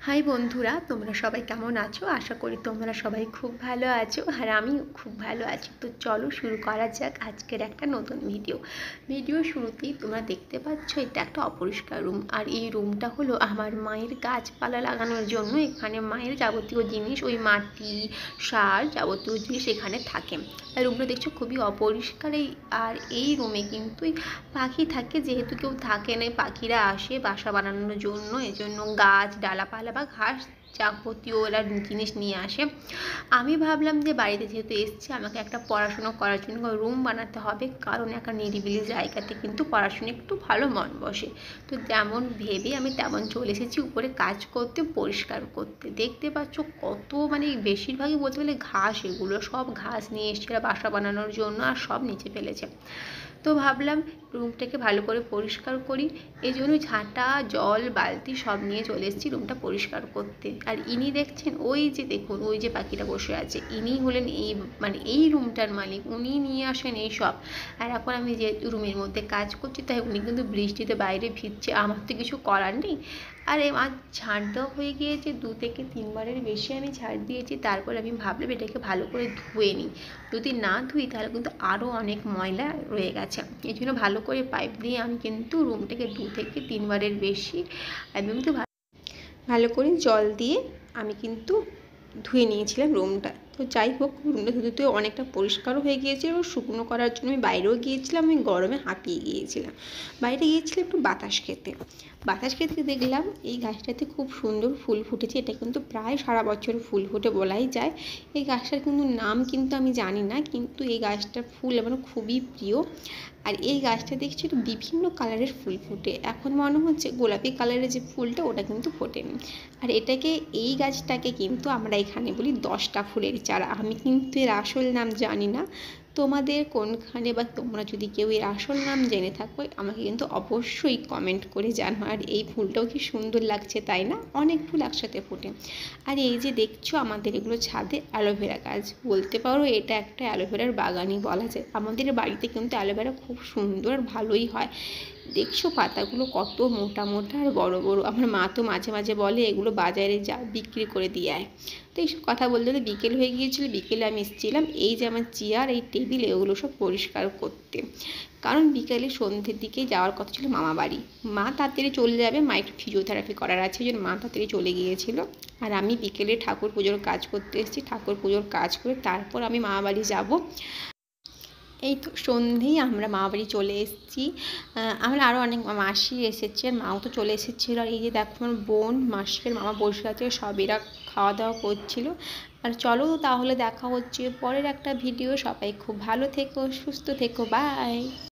High বন্ধুরা, তোমরা সবাই কেমন আছো? আশা করি তোমরা সবাই খুব ভালো আছো আর আমিও খুব ভালো আছি। তো চলো শুরু করা যাক আজকের একটা নতুন ভিডিও শুরুতেই তোমরা দেখতে পাচ্ছ এটা একটা অপরিষ্কার রুম। আর এই রুমটা হলো আমার মায়ের গাছপালা লাগানোর জন্য। এখানে মায়ের যাবতীয় জিনিস, ওই মাটি, সার, যাবতীয় জিনিস এখানে থাকে। আর রুমটা দেখছো খুবই অপরিষ্কার। আর এই রুমে কিন্তু পাখি থাকে, যেহেতু কেউ থাকে না, পাখিরা আসে বাসা বানানোর জন্য। এজন্য গাছ, ডালাপালা বা ঘাস যাবতীয় ওরা জিনিস নিয়ে আসে। আমি ভাবলাম যে বাড়িতে যেহেতু এসছি, আমাকে একটা পড়াশুনো করার জন্য রুম বানাতে হবে, কারণ একটা নিরিবিলি জায়গাতে কিন্তু পড়াশুনো একটু ভালো মন বসে। তো যেমন ভেবে আমি তেমন চলে এসেছি উপরে কাজ করতে, পরিষ্কার করতে। দেখতে পাচ্ছ কত, মানে বেশিরভাগই বলতে গেলে ঘাস, এগুলো সব ঘাস নিয়ে এসছে বাসা বানানোর জন্য, আর সব নিচে ফেলেছে। তো ভাবলাম রুমটাকে ভালো করে পরিষ্কার করি, এই জন্য ঝাঁটা, জল, বালতি সব নিয়ে চলে এসেছি রুমটা পরিষ্কার করতে। আর ইনি দেখছেন, ওই যে দেখুন, ওই যে পাখিটা বসে আছে, ইনি হলেন এই রুমটার মালিক। উনি নিয়ে আসেন এই সব। আর এখন আমি যে রুমের মধ্যে কাজ করছি, তাই উনি কিন্তু বৃষ্টিতে বাইরে ভিজছে, আমার তো কিছু করার নেই। আর আমার ঝাড় দেওয়া হয়ে গিয়েছে, 2 থেকে 3 বারের বেশি আমি ঝাড় দিয়েছি। তারপর আমি ভাবলাম এটাকে ভালো করে ধুয়ে নিই। যদি না ধুই তাহলে কিন্তু আরও অনেক ময়লা রয়ে গেছে। এই জন্য ভালো করে পাইপ দিয়ে আমি কিন্তু রুমটাকে 2 থেকে 3 বারের বেশি আমি কিন্তু ভালো করে জল দিয়ে আমি কিন্তু ধুয়ে নিয়েছিলাম রুমটা। তো যাই হোক, রুমটা ধুতে অনেকটা পরিষ্কারও হয়ে গিয়েছিল। শুকনো করার জন্য আমি বাইরেও গিয়েছিলাম, আমি গরমে হাঁপিয়ে গিয়েছিলাম। বাইরে গিয়েছিলাম একটু বাতাস খেতে দেখলাম এই গাছটাতে খুব সুন্দর ফুল ফুটেছে। এটা কিন্তু প্রায় সারা বছর ফুল ফুটে বলাই যায়। এই গাছটার কিন্তু নাম কিন্তু আমি জানি না, কিন্তু এই গাছটার ফুল আমার খুবই প্রিয়। আর এই গাছটা দেখছি একটু বিভিন্ন কালারের ফুল ফোটে। এখন মনে হচ্ছে গোলাপি কালারের যে ফুলটা, ওটা কিন্তু ফোটেনি। আর এই গাছটাকে কিন্তু আমরা এখানে বলি 10টা ফুলের চারা। আমি কিন্তু এর আসল নাম জানি না। তোমাদের কোনখানে বা তোমরা যদি কেউ এর আসল নাম জেনে থাকো, আমাকে কিন্তু অবশ্যই কমেন্ট করে জানো। আর এই ফুলটাও কি সুন্দর লাগছে, তাই না? অনেক ফুল একসাথে ফোটে। আর এই যে দেখছো, আমাদের এগুলো ছাদে অ্যালোভেরা গাছ, বলতে পারো এটা একটা অ্যালোভেরার বাগানই বলা যায়। আমাদের বাড়িতে কিন্তু অ্যালোভেরা খুব সুন্দর আর ভালোই হয়। দেখছো পাতাগুলো কত মোটা মোটা আর বড় বড়। আমার মা তো মাঝে মাঝে বলে এগুলো বাজারে যা বিক্রি করে দিয়ে আয়। তো এইসব কথা বলতে বলতে বিকেল হয়ে গিয়েছিলো। বিকেলে আমি এসেছিলাম এই যে আমার চেয়ার, এই টেবিল, এগুলো সব পরিষ্কার করতে। কারণ বিকেলে সন্ধ্যের দিকে যাওয়ার কথা ছিল মামা বাড়ি। মা তাড়াতাড়ি চলে যাবে, মা একটু ফিজিওথেরাপি করার আছে, ওই জন্য মা তাড়াতাড়ি চলে গিয়েছিলো। আর আমি বিকেলে ঠাকুর পুজোর কাজ করতে এসেছি। ঠাকুর পুজোর কাজ করে তারপর আমি মামা বাড়ি যাবো। এই তো সন্ধেই আমরা মামাবাড়ি চলে এসেছি। আমরা আরও অনেক মাসি এসেছে, আর মাও তো চলে এসেছিলো। আর এই যে দেখো আমার বোন, মাসির মামা বসে আছে, সব এরা খাওয়া দাওয়া করছিল। আর চলো তাহলে দেখা হচ্ছে পরের একটা ভিডিও। সবাই খুব ভালো থেকো, সুস্থ থেকো, বাই।